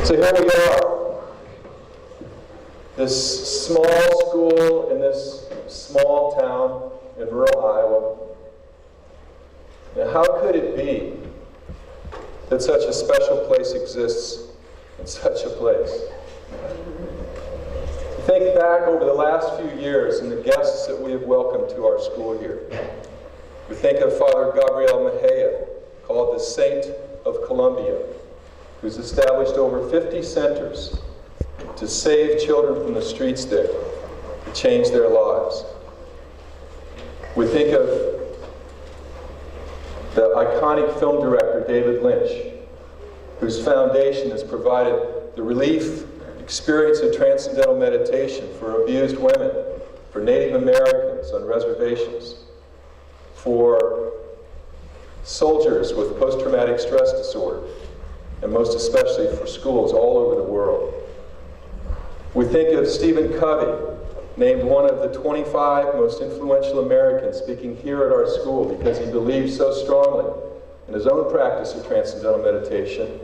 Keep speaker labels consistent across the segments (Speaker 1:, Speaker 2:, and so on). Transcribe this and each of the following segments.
Speaker 1: So here we are, this small school in this small town in rural Iowa. Now, how could it be that such a special place exists in such a place? Think back over the last few years and the guests that we have welcomed to our school here. We think of Father Gabriel Mejia, called the Saint of Colombia, who's established over 50 centers to save children from the streets there, to change their lives. We think of the iconic film director David Lynch, whose foundation has provided the relief experience of transcendental meditation for abused women, for Native Americans on reservations, for soldiers with post-traumatic stress disorder, and most especially for schools all over the world. We think of Stephen Covey, named one of the 25 most influential Americans speaking here at our school because he believes so strongly in his own practice of transcendental meditation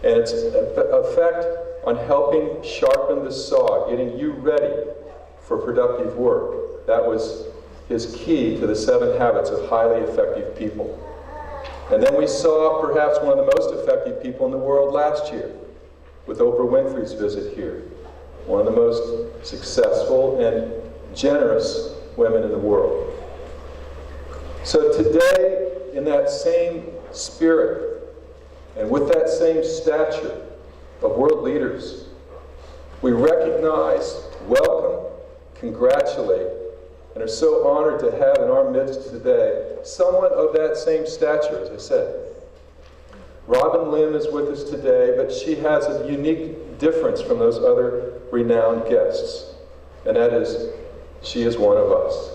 Speaker 1: and its effect on helping sharpen the saw, getting you ready for productive work. That was his key to the 7 habits of highly effective people. And then we saw perhaps one of the most effective people in the world last year with Oprah Winfrey's visit here. One of the most successful and generous women in the world. So today, in that same spirit, and with that same stature of world leaders, we recognize, welcome, congratulate, and are so honored to have in our midst today someone of that same stature, as I said. Robin Lim is with us today, but she has a unique difference from those other renowned guests, and that is, she is one of us.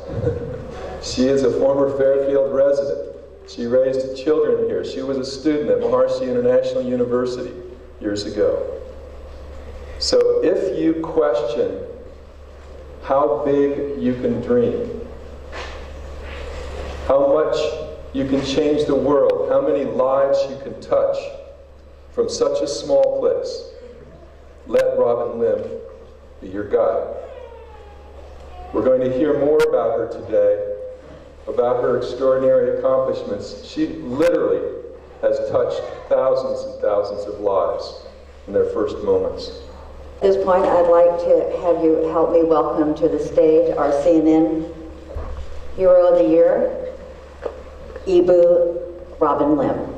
Speaker 1: She is a former Fairfield resident. She raised children here. She was a student at Maharishi International University years ago. So if you question how big you can dream, how much you can change the world, how many lives you can touch from such a small place, let Robin Lim be your guide. We're going to hear more about her today, about her extraordinary accomplishments. She literally has touched thousands and thousands of lives in their first moments.
Speaker 2: At this point, I'd like to have you help me welcome to the stage our CNN Hero of the Year, Ibu Robin Lim.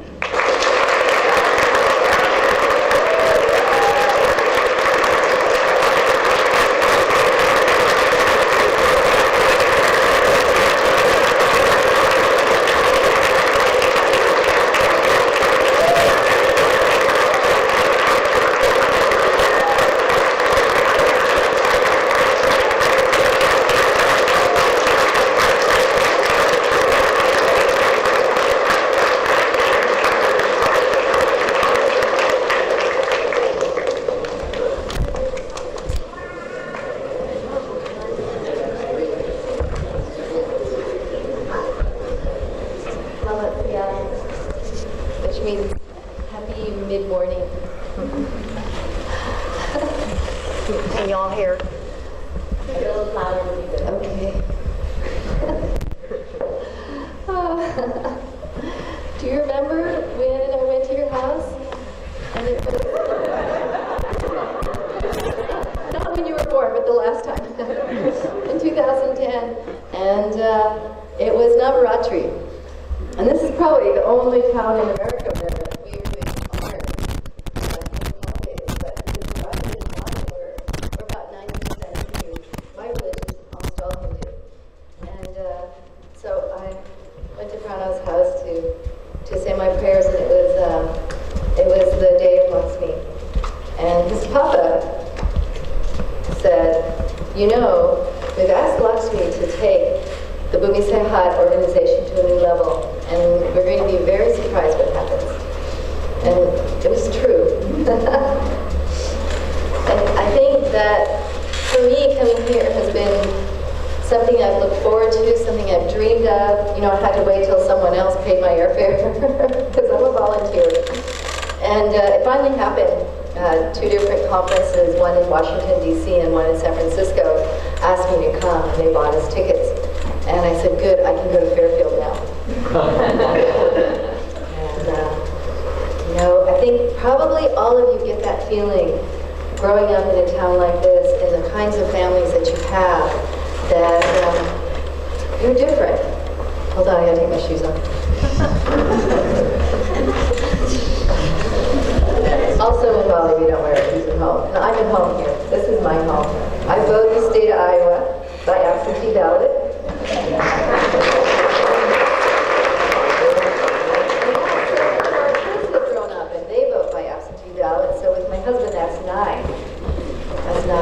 Speaker 3: Which means happy mid-morning.
Speaker 2: Can you all hear?
Speaker 3: A little louder would be good. Okay. Do you remember when I went to your house? And it was not when you were born, but the last time. In 2010. And it was Navaratri. And this is probably the only town in America where we really honor holidays, but this is in mine where we're about 90% Hindu. My religion is almost all Hindu. And so I went to Pranav's house to say my prayers, and it was the day of Lakshmi. And his papa said, you know, we've asked Lakshmi to take the Bhumi Sehat organization to a new level, and we're going to be very surprised what happens. And it was true. And I think that for me, coming here has been something I've looked forward to, something I've dreamed of. You know, I had to wait till someone else paid my airfare because I'm a volunteer. And it finally happened. two different conferences, one in Washington, D.C. and one in San Francisco, asked me to come, and they bought us tickets. And I said, good, I can go to Fairfield now. And, I think probably all of you get that feeling growing up in a town like this and the kinds of families that you have, that you're different. Hold on, I gotta take my shoes off. Also in Bali, we don't wear shoes at home. No, I'm at home here. This is my home. I vote in the state of Iowa by absentee ballot. So with my husband, that's 9. That's 9.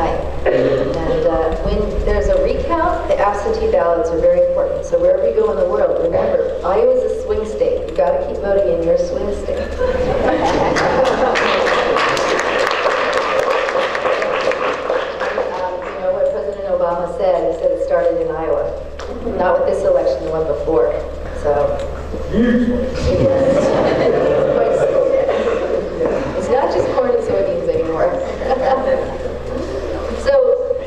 Speaker 3: And when there's a recount, the absentee ballots are very important. So wherever you go in the world, remember, Iowa's a swing state. You got to keep voting in your swing state. What President Obama said, he said it started in Iowa. Not with this election, the one before. So, it's not just corn and soybeans anymore. So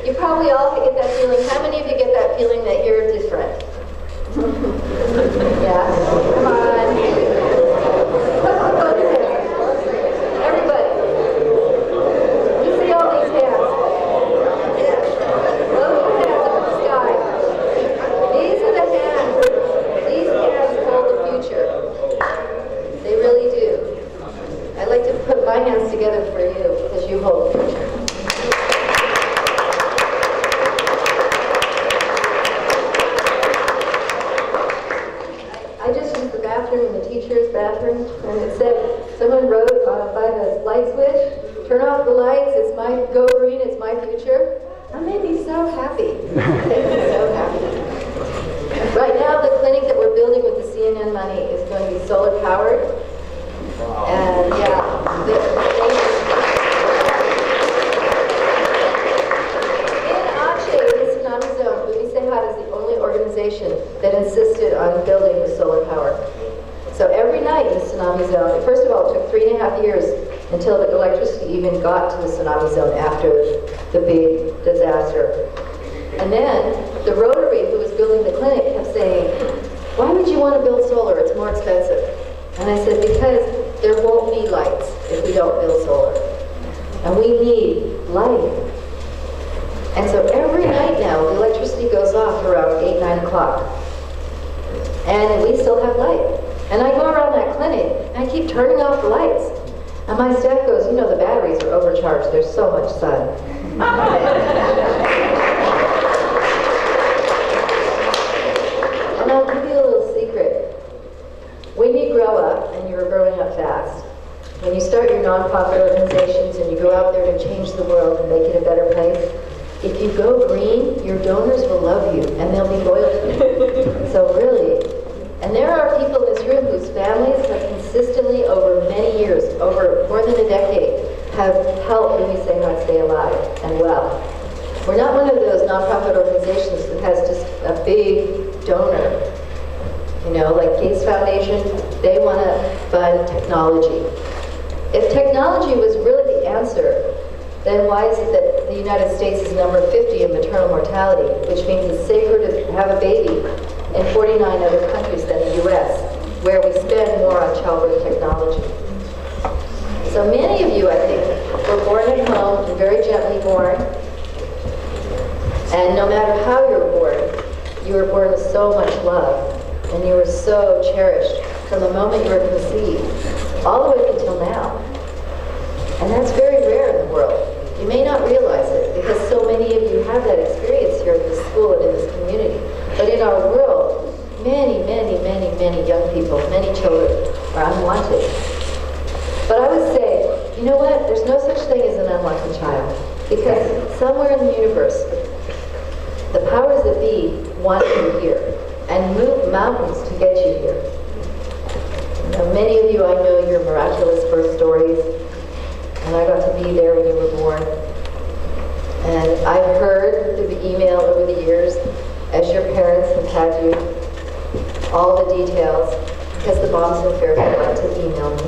Speaker 3: you probably all get that feeling. How many of you get that feeling that you're different? Yeah? Come on. Everybody. You see all these hands. Those hands up in the sky. These are the hands. These hands hold the future. They really do. I'd like to put my hands together for you because you hold the future. I just used the bathroom in the teacher's bathroom, and it said, someone wrote by the light switch, turn off the lights, it's my, go green, it's my future. That made me so happy. It made me so happy. Right now, the clinic that we're building with the CNN money is going to be solar powered. And yeah, in Aceh, in the tsunami zone, Bumisehat is the only organization that insisted on building with solar power. So every night in the tsunami zone, first of all, it took 3.5 years until the electricity even got to the tsunami zone after the big disaster. And then the Rotary, who was building the clinic, kept saying, why would you want to build solar? It's more expensive. And I said, because there won't be lights if we don't build solar. And we need light. And so every night now, the electricity goes off around 8, 9 o'clock. And we still have light. And I go around that clinic, and I keep turning off the lights. And my staff goes, the batteries are overcharged. There's so much sun. And I'll give you a little secret. When you grow up, and you're growing up fast, when you start your nonprofit organizations and you go out there to change the world and make it a better place, if you go green, your donors will love you and they'll be loyal to you. So really, and there are people in this room whose families have consistently over many years, over more than a decade, have helped Bumisehat stay alive and well. We're not one of those nonprofit organizations that has just a big donor. Like Gates Foundation, they want to fund technology. If technology was really the answer, then why is it that the United States is number 50 in maternal mortality, which means it's safer to have a baby in 49 other countries than the US, where we spend more on childbirth technology. So many of you, I think, were born at home and very gently born. And no matter how you were born with so much love. And you were so cherished from the moment you were conceived, all the way up until now. And that's very rare in the world. You may not realize it, because so many of you have that experience here at this school and in this community. But in our world, many, many, many, many young people, many children are unwanted. But I would say, you know what? There's no such thing as an unwanted child. Because somewhere in the universe, the powers that be want you here. And move mountains to get you here. Many of you, I know your miraculous birth stories, and I got to be there when you were born. And I've heard through the email over the years, as your parents have had you, all the details, because the moms in Fairfield like to email me.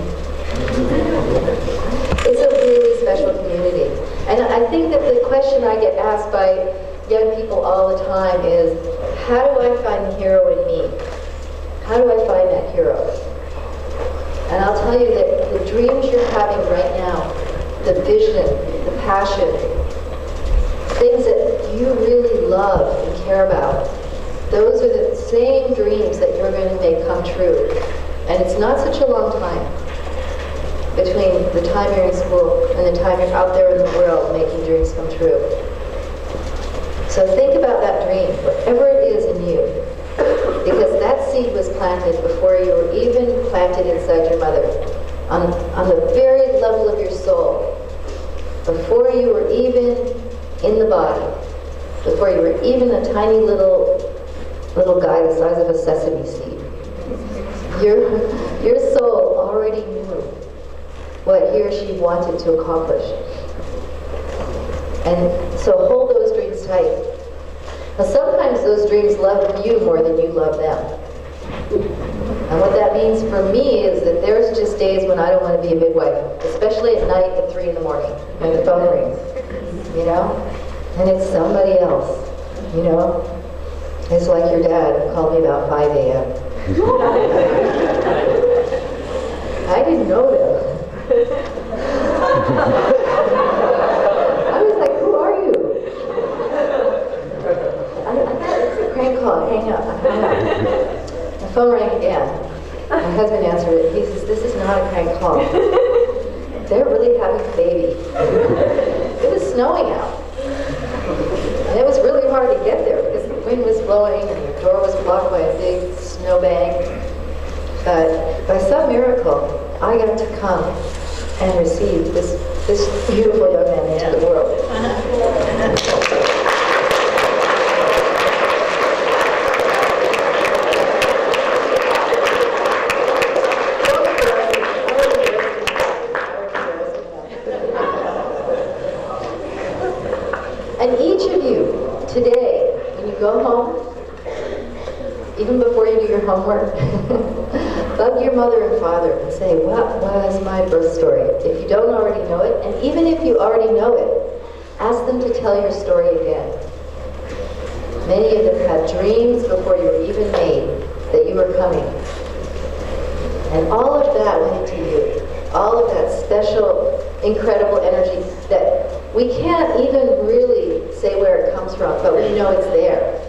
Speaker 3: It's a really special community. And I think that the question I get asked by young people all the time is, how do I find the hero in me? How do I find that hero? And I'll tell you that the dreams you're having right now, the vision, the passion, things that you really love and care about, those are the same dreams that you're going to make come true. And it's not such a long time between the time you're in school and the time you're out there in the world making dreams come true. So think about that dream, whatever it is in you, because that seed was planted before you were even planted inside your mother, on the very level of your soul, before you were even in the body, before you were even a tiny little guy the size of a sesame seed. Your soul already knew what he or she wanted to accomplish. And so hold those dreams tight. Now sometimes those dreams love you more than you love them. And what that means for me is that there's just days when I don't want to be a midwife, especially at night at 3 in the morning when the phone rings, you know? And it's somebody else, you know? It's like your dad who called me about 5 a.m. I didn't know them. I was like, who are you? I thought it's a prank call. Hang up. I hung up. The phone rang again. My husband answered it. He says, this is not a prank call. They're really having a baby. It was snowing out. And it was really hard to get there because the wind was blowing and the door was blocked by a big snowbank. But by some miracle, I got to come and receive this beautiful young man into the world. And each of you, today, when you go home, even before you do your homework, bug your mother and father and say, what was my birth story? If you don't already know it, and even if you already know it, ask them to tell your story again. Many of them had dreams before you were even made that you were coming. And all of that went into you. All of that special, incredible energy that we can't even really say where it comes from, but we know it's there.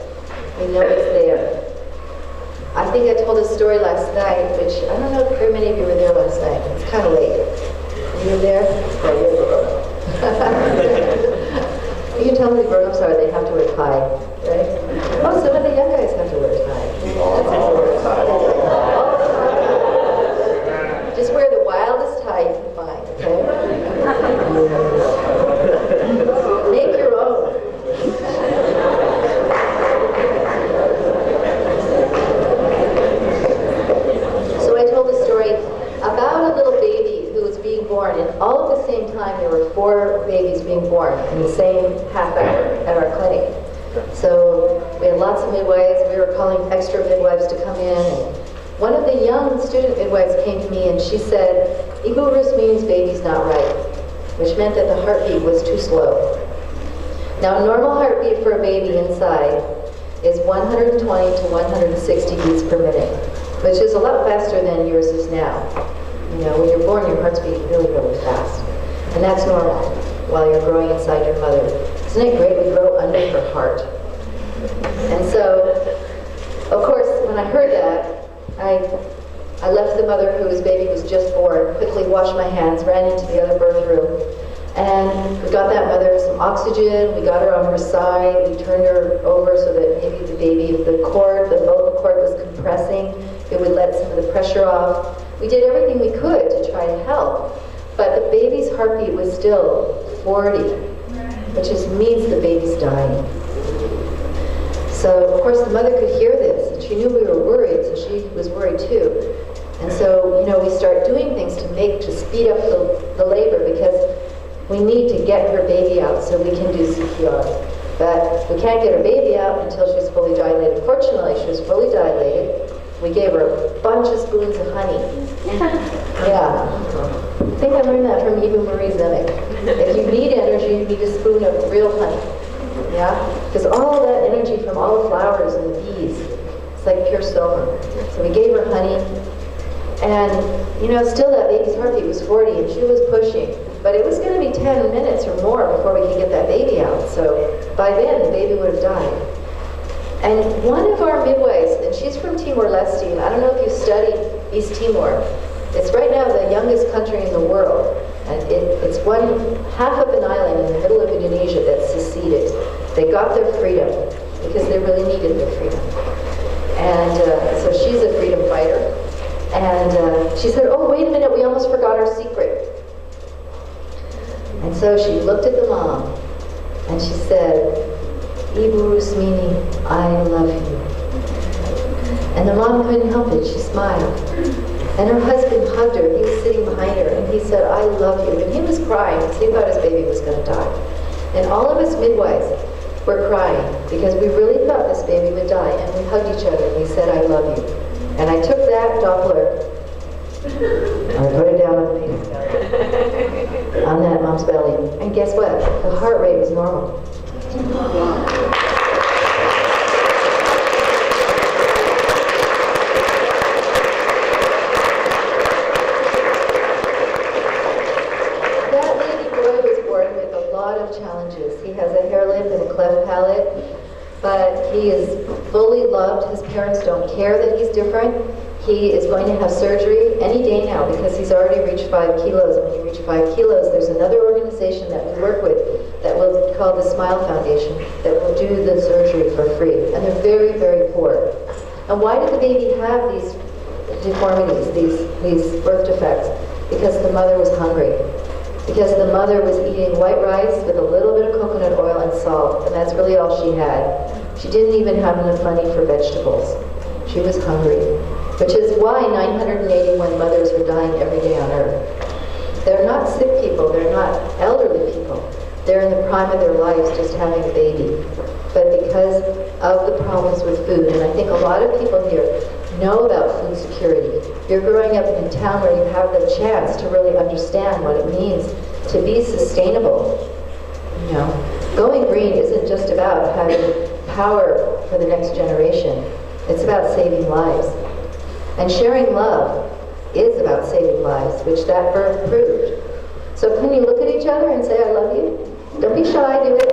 Speaker 3: We know it's there. I think I told a story last night, which I don't know if very many of you were there last night. It's kind of late. You were there? Oh, you can tell me the grown-ups are, they have to wear tie, right? Oh, some of the young guys have to wear tie. Just wear the wildest tie you can find, okay? Make your own. About a little baby who was being born, and all at the same time there were 4 babies being born in the same half hour at our clinic. So we had lots of midwives. We were calling extra midwives to come in. And one of the young student midwives came to me and she said, Igurus means baby's not right, which meant that the heartbeat was too slow. Now, a normal heartbeat for a baby inside is 120 to 160 beats per minute, which is a lot faster than yours is now. You know, when you're born, your heart's beating really, really fast. And that's normal while you're growing inside your mother. Isn't it great? We grow under her heart. And so, of course, when I heard that, I left the mother whose baby was just born, quickly washed my hands, ran into the other birth room, and we got that mother some oxygen. We got her on her side. We turned her over so that maybe the baby, the umbilical cord was compressing. It would let some of the pressure off. We did everything we could to try to help, but the baby's heartbeat was still 40, which means the baby's dying. So, of course, the mother could hear this, and she knew we were worried, so she was worried too. And so, you know, we start doing things to speed up the labor, because we need to get her baby out so we can do CPR. But we can't get her baby out until she's fully dilated. Fortunately, she was fully dilated. We gave her a bunch of spoons of honey. Yeah. I think I learned that that from Eva Marie Zemek. If you need energy, you need a spoon of real honey. Yeah? Because all that energy from all the flowers and the bees, it's like pure silver. So we gave her honey. And, still that baby's heartbeat was 40 and she was pushing. But it was going to be 10 minutes or more before we could get that baby out. So by then, the baby would have died. And one of our midwives, and she's from Timor-Leste, and I don't know if you studied East Timor. It's right now the youngest country in the world. And it's one half of an island in the middle of Indonesia that's seceded. They got their freedom because they really needed their freedom. And so she's a freedom fighter. And she said, oh, wait a minute, we almost forgot our secret. And so she looked at the mom and she said, Ibu Rusmini, I love you. And the mom couldn't help it, she smiled. And her husband hugged her, he was sitting behind her, and he said, I love you. And he was crying because he thought his baby was going to die. And all of us midwives were crying because we really thought this baby would die. And we hugged each other and we said, I love you. And I took that Doppler and I put it down on the penis, on that mom's belly. And guess what? The heart rate was normal. That baby boy was born with a lot of challenges. He has a hair lip and a cleft palate, but he is fully loved. His parents don't care that he's different. He is going to have surgery any day now because he's already reached 5 kilos. When you reach 5 kilos, there's another organization that we work with that will call the Smile Foundation that will do the surgery for free. And they're very, very poor. And why did the baby have these deformities, these birth defects? Because the mother was hungry. Because the mother was eating white rice with a little bit of coconut oil and salt, and that's really all she had. She didn't even have enough money for vegetables. She was hungry. Which is why 981 mothers are dying every day on Earth. They're not sick people, they're not elderly people. They're in the prime of their lives just having a baby. But because of the problems with food, and I think a lot of people here know about food security. You're growing up in a town where you have the chance to really understand what it means to be sustainable. Going green isn't just about having power for the next generation. It's about saving lives. And sharing love is about saving lives, which that birth proved. So can you look at each other and say, I love you? Don't be shy, do it.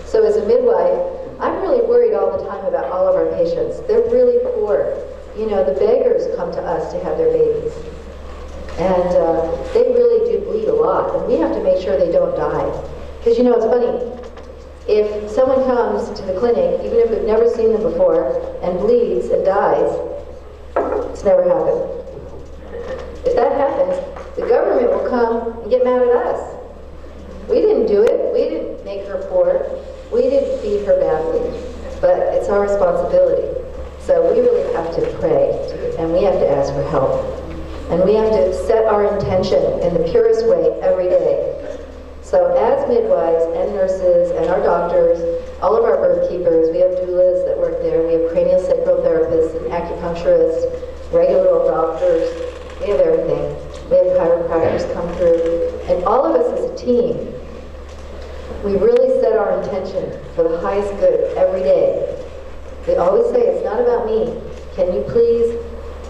Speaker 3: So as a midwife, I'm really worried all the time about all of our patients. They're really poor. The beggars come to us to have their babies. And they really do bleed a lot. And we have to make sure they don't die. Because it's funny. If someone comes to the clinic, even if we've never seen them before, and bleeds and dies, it's never happened. If that happens, the government will come and get mad at us. We didn't do it. We didn't make her poor. We didn't feed her badly. But it's our responsibility. So we really have to pray, and we have to ask for help. And we have to set our intention in the purest way every day. So as midwives and nurses and our doctors, all of our birth keepers, we have doulas that work there, we have craniosacral therapists and acupuncturists, regular old doctors, we have everything. We have chiropractors come through, and all of us as a team, we really set our intention for the highest good every day. We always say, it's not about me. Can you please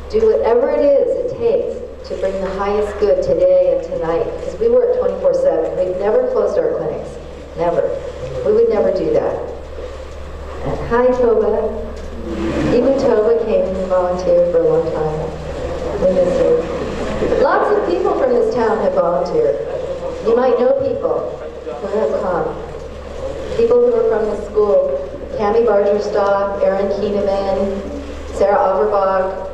Speaker 3: do whatever it is it takes to bring the highest good today and tonight? Because we work 24/7. We've never closed our clinics. Never. We would never do that. And hi, Toba. Even Toba came and volunteered for a long time. We miss her. Lots of people from this town have volunteered. You might know people who have come. People who are from the school. Tammy Bargerstock, Erin Keeneman, Sarah Averbach,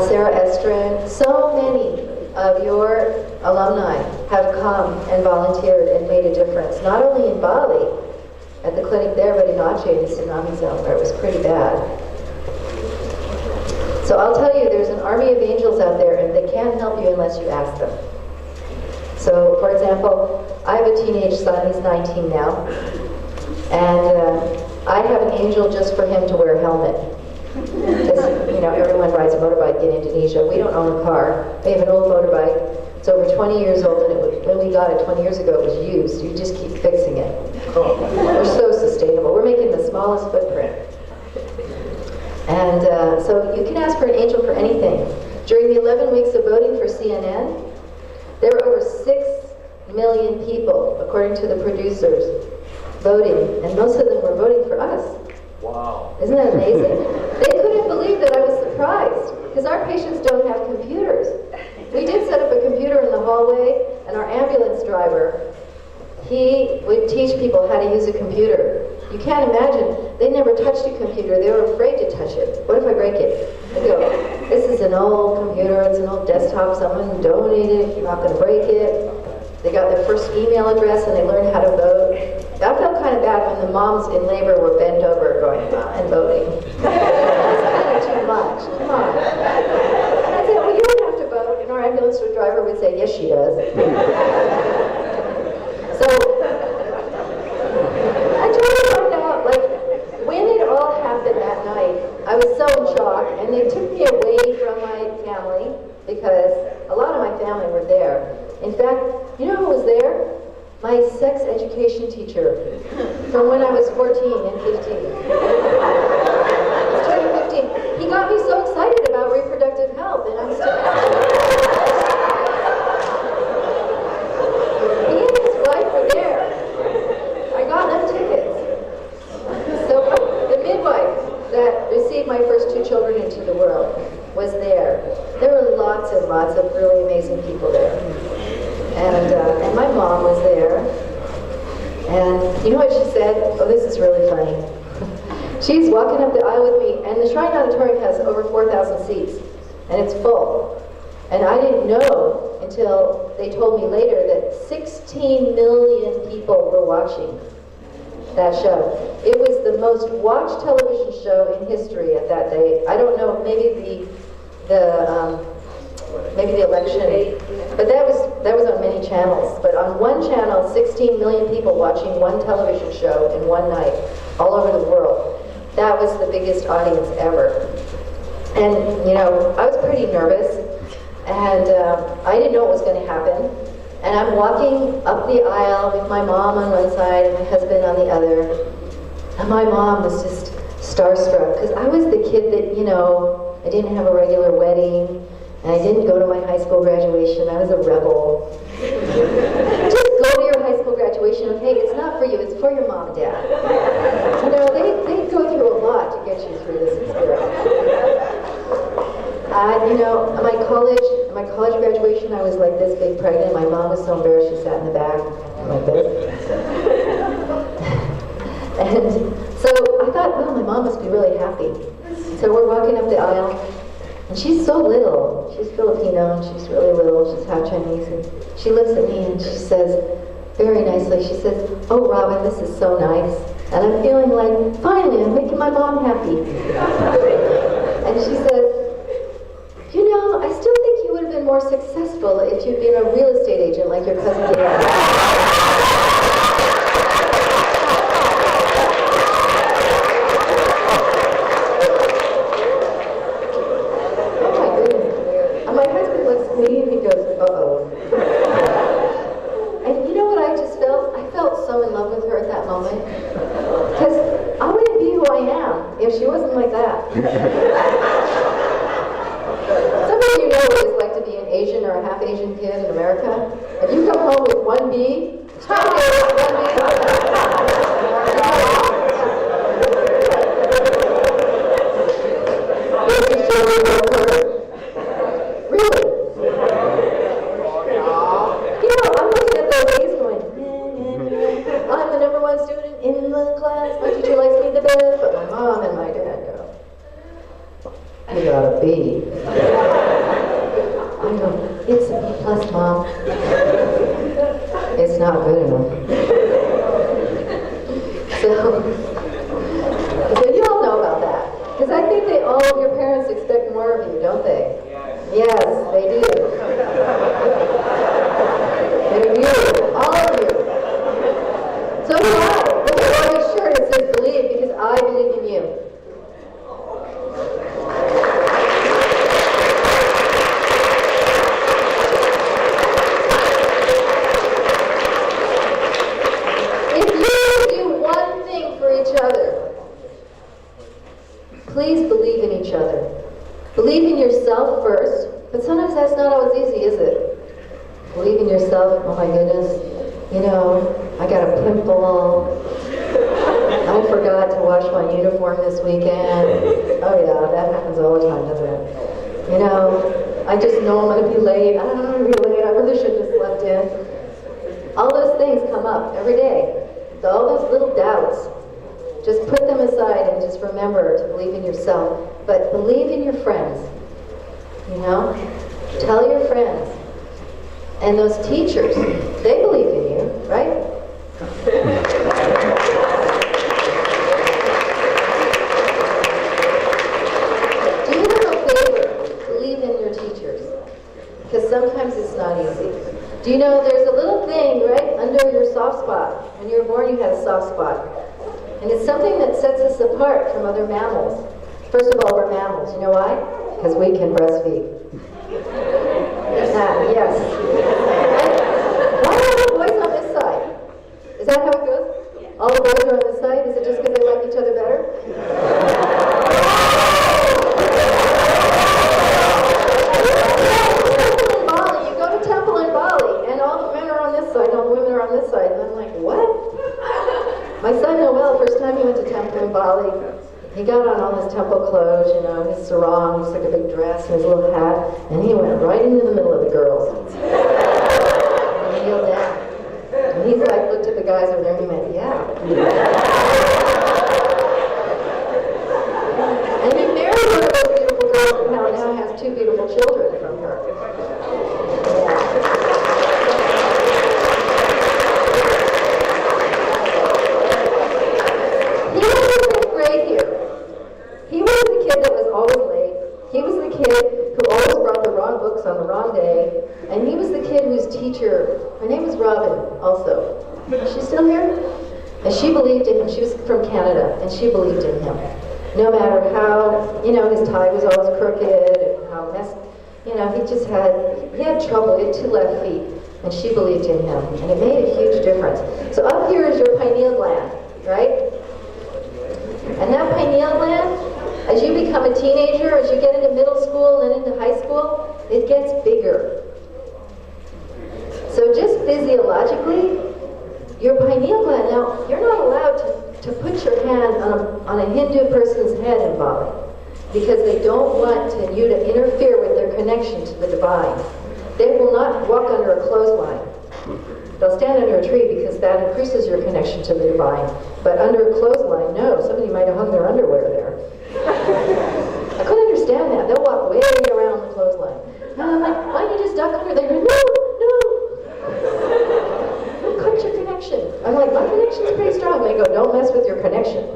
Speaker 3: Sarah Estrin. So many of your alumni have come and volunteered and made a difference. Not only in Bali, at the clinic there, but in Aceh, in the tsunami zone, where it was pretty bad. So I'll tell you, there's an army of angels out there, and they can't help you unless you ask them. So, for example, I have a teenage son, he's 19 now, and I have an angel just for him to wear a helmet. Because, you know, everyone rides a motorbike in Indonesia. We don't own a car. We have an old motorbike. It's over 20 years old, and when we got it 20 years ago, it was used. You just keep fixing it. We're so sustainable. We're making the smallest footprint. And so you can ask for an angel for anything. During the 11 weeks of voting for CNN, there were over 6 million people, according to the producers, voting, and most of them were voting for us.
Speaker 4: Wow.
Speaker 3: Isn't that amazing? They couldn't believe that I was surprised, because our patients don't have computers. We did set up a computer in the hallway, and our ambulance driver, he would teach people how to use a computer. You can't imagine, they never touched a computer. They were afraid to touch it. What if I break it? They go, this is an old computer, it's an old desktop, someone donated it, you're not going to break it. They got their first email address and they learned how to vote. That felt kind of bad when the moms in labor were bent over going, and voting. It's kind of too much, come on. And I said, well, you don't have to vote. And our ambulance driver would say, yes, she does. So, I tried to find out, like, when it all happened that night, I was so in shock, and they took me away from my family, because a lot of my family were there. In fact, you know who was there? My sex education teacher from when I was 14 and 15. I was turning 15. He got me so excited about reproductive health, and I'm still... He and his wife were there. I got them tickets. So the midwife that received my first 2 children into the world was there. There were lots and lots of really amazing people there. And my mom was there. And you know what she said? Oh, this is really funny. She's walking up the aisle with me, and the Shrine Auditorium has over 4,000 seats, and it's full. And I didn't know until they told me later that 16 million people were watching that show. It was the most watched television show in history at that day. I don't know, maybe the election, but that was on many channels. But on one channel, 16 million people watching one television show in one night, all over the world. That was the biggest audience ever. And you know, I was pretty nervous, and I didn't know what was going to happen. And I'm walking up the aisle with my mom on one side and my husband on the other. And my mom was just starstruck, because I was the kid that, you know, I didn't have a regular wedding. And I didn't go to my high school graduation. I was a rebel. Just go to your high school graduation, okay? It's not for you. It's for your mom and dad. You know, they go through a lot to get you through this experience. You know, at my college graduation, I was like this big pregnant. My mom was so embarrassed. She sat in the back like this. And so I thought, well, my mom must be really happy. So we're walking up the aisle. And she's so little. She's Filipino, and she's really little. She's half Chinese. And she looks at me and she says, very nicely, she says, oh, Robin, this is so nice. And I'm feeling like, finally, I'm making my mom happy. And she says, you know, I still think you would have been more more successful if you'd been a real estate agent like your cousin David. My husband looks at me and he goes, uh-oh. And you know what I just felt? I felt so in love with her at that moment. Because I wouldn't be who I am if she wasn't like that. Some of you know what it's like to be an Asian or a half Asian kid in America. If you come home with one B, straight away with one B. Really? You know, I'm looking at those A's going, I'm the #1 student in the class. My teacher likes me the best, but my mom and my dad go, you got a B. I go, it's a B+, Mom. It's not good enough. So you all know about that. Because I think all of your parents expect more of you, don't they? Yes, they do. They do. All of you. So do I. Look at my shirt. It says believe because I believe in you. If you do one thing for each other, please believe in each other. Believe in yourself first, but sometimes that's not always easy, is it? Believe in yourself, oh my goodness, you know, I got a pimple. I forgot to wash my uniform this weekend. Oh yeah, that happens all the time, doesn't it? You know, I just know I'm going to be late. I don't know I'm going to be late. I really should have slept in. All those things come up every day. All those little doubts. Just put them aside and just remember to believe in yourself. But believe in your friends. You know? Tell your friends. And those teachers, they believe in you, right? Do you them a favor? Believe in your teachers. Because sometimes it's not easy. Do you know there's a little thing right under your soft spot? When you were born, you had a soft spot. And it's something that sets us apart from other mammals. First of all, we're mammals. You know why? Because we can breastfeed. Yes. Why are all the boys on this side? Is that how it goes? All the boys are on this side? Is it just because they like each other better? You go to temple in Bali, and all the men are on this side, and all the women are on this side. And I'm like, what? My son Noel, first time he went to temple in Bali, he got on all his temple clothes, you know, his sarong, just like a big dress, and his little hat, and he went right into the middle of the girls. And he kneeled down. And he's like, looked at the guys over there, and he went, yeah. And he married one of those beautiful girls, and now has 2 beautiful children from her. On the wrong day, and he was the kid whose teacher, her name was Robin also. Is she still here? And she believed in him. She was from Canada, and she believed in him. No matter how, you know, his tie was always crooked, and how messed, you know, he had trouble, he had 2 left feet, and she believed in him, and it made a huge difference. So up here is your pineal gland, right? And that pineal gland, as you become a teenager, as you get into middle school and then into high school, it gets bigger. So just physiologically, your pineal gland, now, you're not allowed to put your hand on a Hindu person's head in Bali because they don't want you to interfere with their connection to the divine. They will not walk under a clothesline. They'll stand under a tree because that increases your connection to the divine. But under a clothesline, no, somebody might have hung their underwear there. I couldn't understand that. They'll walk way around the clothesline. And I'm like, why don't you just duck under there? No. Don't cut your connection. I'm like, my connection's pretty strong. They go, don't mess with your connection.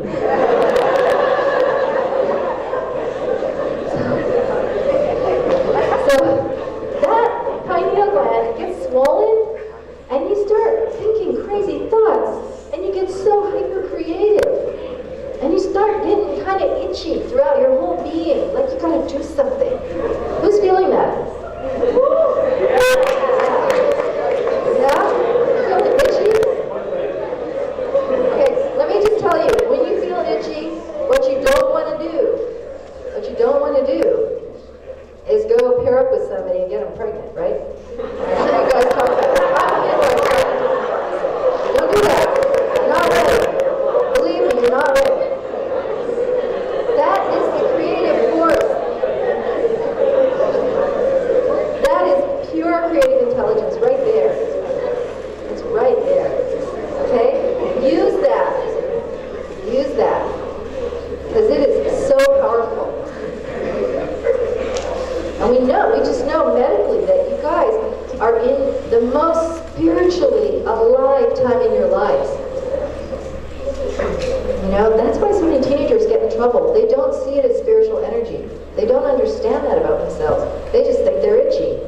Speaker 3: So that intelligence right there. It's right there. Okay? Use that. Use that. Because it is so powerful. And we just know medically that you guys are in the most spiritually alive time in your lives. You know, that's why so many teenagers get in trouble. They don't see it as spiritual energy. They don't understand that about themselves. They just think they're itchy.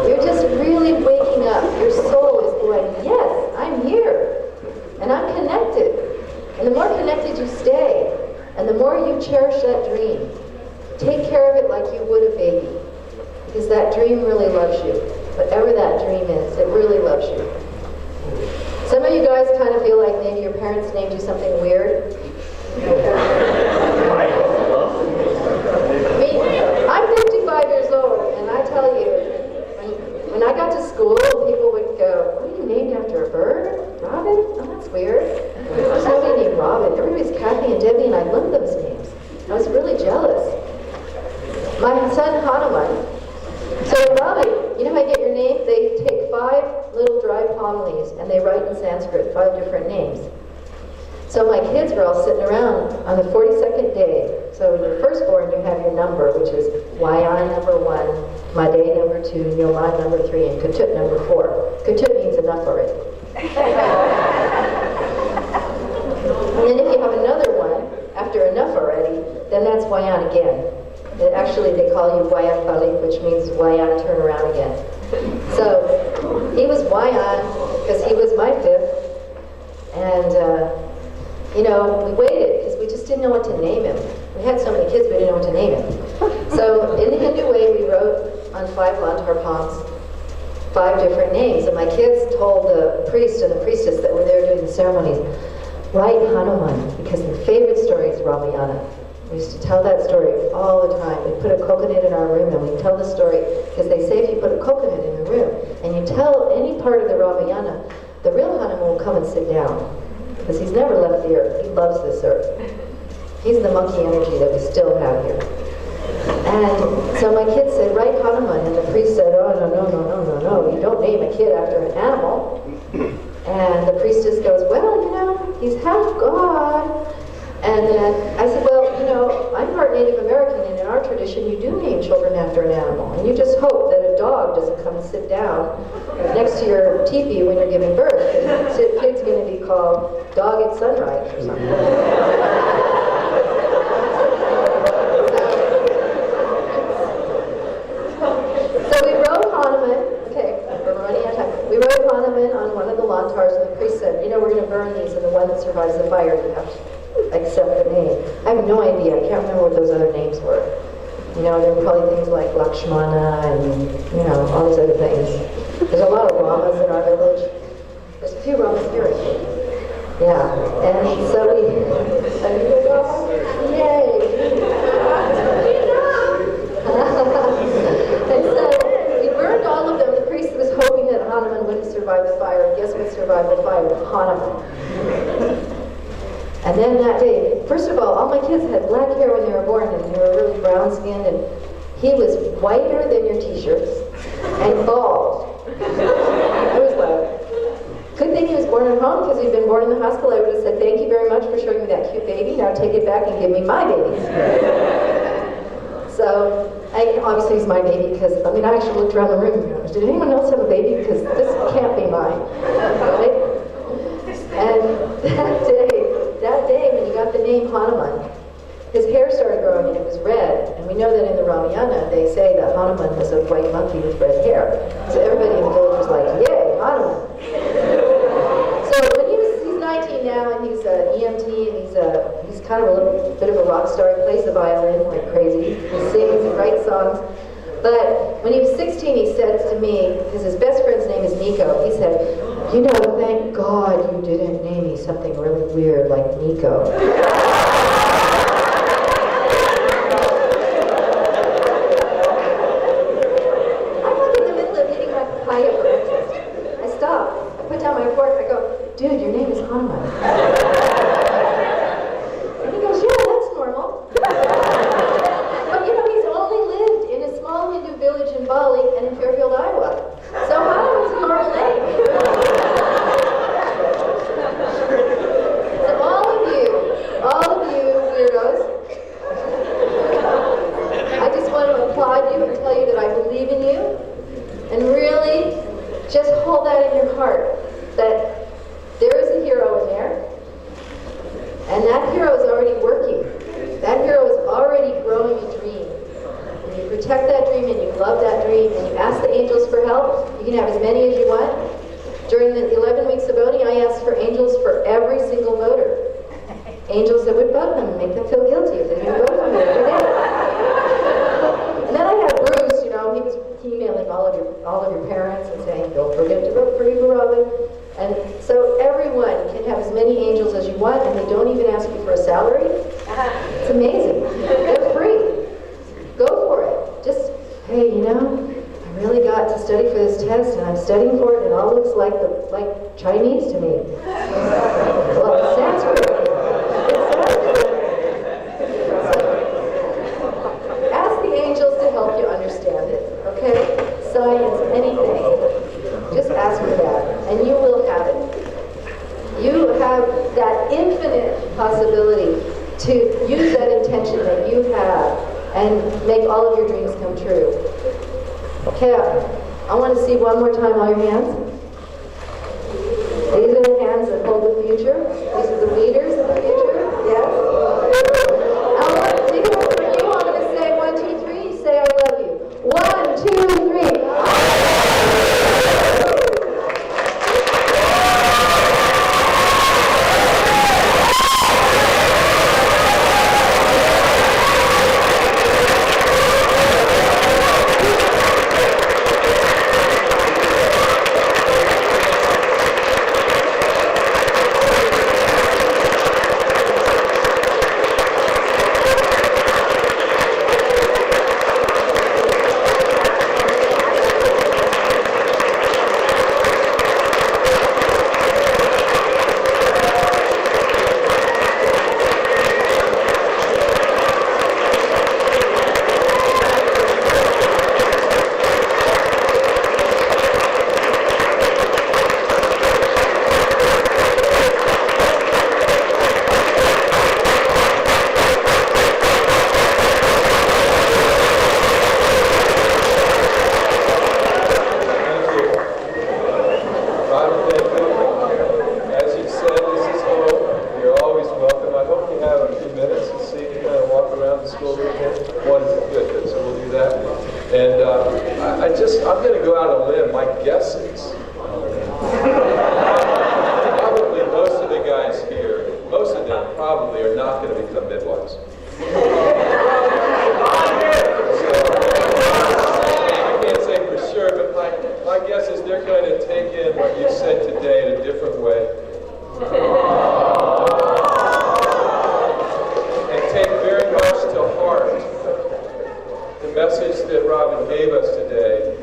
Speaker 3: You're just really waking up. Your soul is going, yes, I'm here. And I'm connected. And the more connected you stay, and the more you cherish that dream, take care of it like you would a baby. Because that dream really loves you. Whatever that dream is, it really loves you. Some of you guys kind of feel like maybe your parents named you something weird. I mean, I'm 55 years old, and I tell you, when I got to school, people would go, "What are you named after, a bird? Robin? Oh, that's weird. There's nobody named Robin. Everybody's Kathy and Debbie, and I love those names. I was really jealous." My son Hanuman, so Robin, you know how you get your name? They take 5 little dry palm leaves and they write in Sanskrit 5 different names. So my kids were all sitting around on the 42nd day. So when you're first born, you have your number, which is Wayan number 1, Made number 2, Nyoman number 3, and Katut number 4. Katut means enough already. And then if you have another one, after enough already, then that's Wayan again. And actually, they call you Wayan Palik, which means Wayan, turn around again. So he was Wayan because he was my 5th. And, you know, we waited because we just didn't know what to name him. We had so many kids, we didn't know what to name him. So in the Hindu way, we wrote on 5 lantar palms 5 different names. And my kids told the priest and the priestess that were there doing the ceremonies, write Hanuman, because their favorite story is Ramayana. We used to tell that story all the time. We put a coconut in our room and we tell the story, because they say if you put a coconut in the room and you tell any part of the Ramayana, the real Hanuman will come and sit down, because he's never left the earth. He loves this earth. He's the monkey energy that we still have here. And so my kids said, write Hanuman, and the priest said, oh, no, you don't name a kid after an animal. And the priestess goes, well, you know, he's half God. And then I said, well, you know, I'm part Native American, and in our tradition, you do name children after an animal. And you just hope that a dog doesn't come and sit down next to your teepee when you're giving birth. And the kid's going to be called Dog at Sunrise or something. So we wrote Hanuman. Okay, we're running out of time. We wrote Hanuman on one of the lantars, and the priest said, you know, we're going to burn these, and the one that survives the fire, you have to accept the name. I have no idea. I can't remember what those other names were. You know, there were probably things like Lakshmana and, you know, all these other things. There's a lot of Ramas in our village. There's a few Ramas here. Yeah. And so we... Yay! And so we burned all of them. The priest was hoping that Hanuman wouldn't survive the fire. And guess what survived the fire? Hanuman. And then that day, first of all my kids had black hair when they were born, and they were really brown-skinned, and he was whiter than your t-shirts, and bald. I was like, good thing he was born at home, because he'd been born in the hospital. I would have said, thank you very much for showing me that cute baby. Now take it back and give me my baby. So, obviously he's my baby, because, I mean, I actually looked around the room and go, did anyone else have a baby? Because this can't be mine. Right? And that day when he got the name Hanuman, his hair started growing and it was red. And we know that in the Ramayana, they say that Hanuman was a white monkey with red hair. So everybody in the village was like, yay, Hanuman. So when he's 19 now, and he's an EMT, and he's kind of a little bit of a rock star. He plays the violin like crazy. He sings, he writes songs. But when he was 16, he said to me, because his best friend's name is Nico, he said, you know, thank God you didn't name me something really weird like Nico. I'm like in the middle of eating my papaya for breakfast. I stop, I put down my fork, I go, dude, your name is Hanuman. And he goes, yeah, that's normal. But you know, he's only lived in a small Hindu village in Bali that dream and you love that dream and you ask the angels for help, you can have as many as you want. During the 11 weeks of voting, I asked for angels for every single voter. Angels that would bug them and make them feel guilty if they didn't vote for me every day. And then I had Bruce, he was emailing all of your parents and saying, don't forget to vote for Eva Robin. And so everyone can have as many angels as you want, and they don't even ask you for a salary. It's amazing. They're free. Go for it. Just, hey, I really got to study for this test, and I'm studying for it, and it all looks like Chinese to me. Well, it Sanskrit. Ask the angels to help you understand it, okay? Science, anything. Just ask for that, and you will have it. You have that infinite possibility to use that intention that you have and make all of your dreams come true. Okay, I want to see one more time all your hands. These are the hands that hold the future. These are the leaders of the future. Yes? I want to take it over for you. I'm going to say 1, 2, 3. You say I love you. 1, 2, 3.
Speaker 1: I'm going to go out on a limb. My guess is probably most of the guys here, most of them probably are not going to become midwives. I can't say for sure, but my guess is they're going to take in what you said today in a different way. And take very much to heart the message that Robin gave us today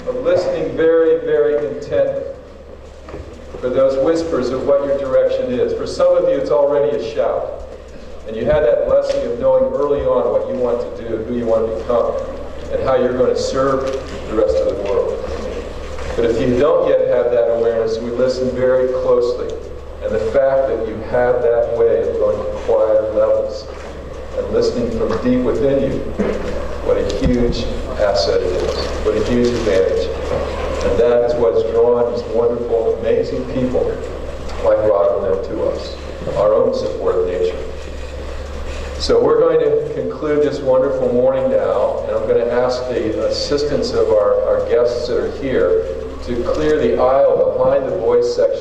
Speaker 1: of listening very, very intently for those whispers of what your direction is. For some of you, it's already a shout. And you had that blessing of knowing early on what you want to do, who you want to become, and how you're going to serve the rest of the world. But if you don't yet have that awareness, we listen very closely. And the fact that you have that way of going to quiet levels and listening from deep within you, what a huge asset it is, what a huge advantage. And that is what has drawn these wonderful, amazing people like Robin to us, our own support of nature. So we're going to conclude this wonderful morning now, and I'm going to ask the assistants of our guests that are here to clear the aisle behind the boys section.